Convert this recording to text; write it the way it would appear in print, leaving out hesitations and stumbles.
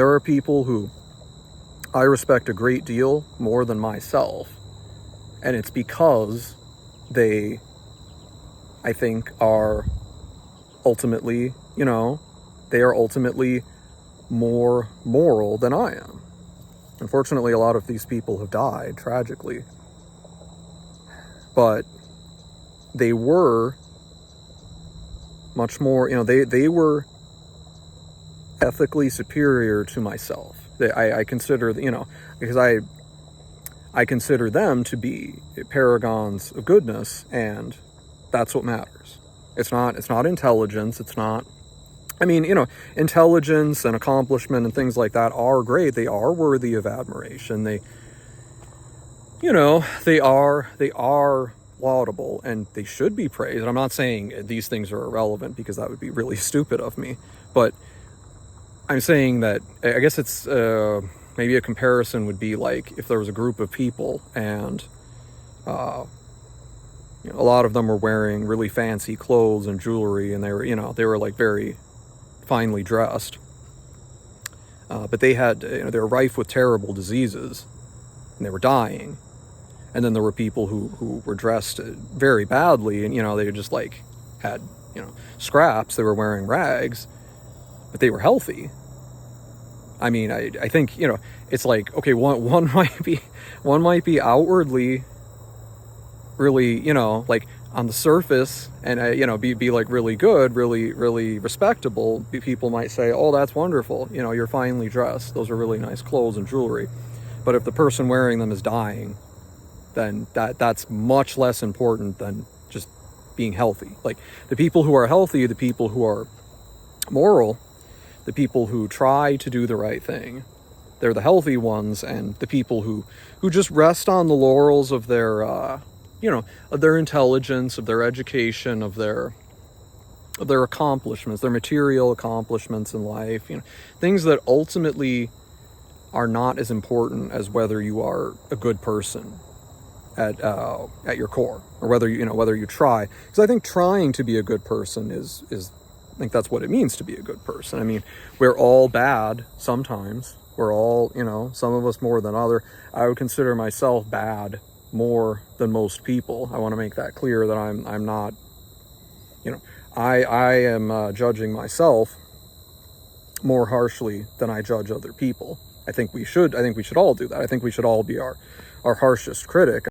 There are people who I respect a great deal more than myself, and it's because they, I think, are ultimately, they are ultimately more moral than I am. Unfortunately, a lot of these people have died tragically, but they were much more, they were ethically superior to myself. I consider, because I consider them to be paragons of goodness, and that's what matters. It's not intelligence. It's not, intelligence and accomplishment and things like that are great. They are worthy of admiration. They are laudable, and they should be praised. And I'm not saying these things are irrelevant, because that would be really stupid of me. But I'm saying that, I guess it's, maybe a comparison would be like if there was a group of people and, a lot of them were wearing really fancy clothes and jewelry, and they were like very finely dressed. But they had, they were rife with terrible diseases, and they were dying. And then there were people who were dressed very badly, and, they just like had, scraps. They were wearing rags, but they were healthy. I think, it's like, okay, one might be outwardly really, like on the surface, and, be like really good, really, really respectable. People might say, oh, that's wonderful. You're finely dressed. Those are really nice clothes and jewelry. But if the person wearing them is dying, then that's much less important than just being healthy. Like, the people who are healthy, the people who are moral, the people who try to do the right thing, they're the healthy ones. And the people who just rest on the laurels of their, of their intelligence, of their education, of their accomplishments, their material accomplishments in life, things that ultimately are not as important as whether you are a good person at your core, or whether you try. Because I think trying to be a good person is I think that's what it means to be a good person. We're all bad sometimes. We're all, some of us more than other. I would consider myself bad more than most people. I want to make that clear, that I'm not, I am judging myself more harshly than I judge other people. I think we should all do that. I think we should all be our harshest critic.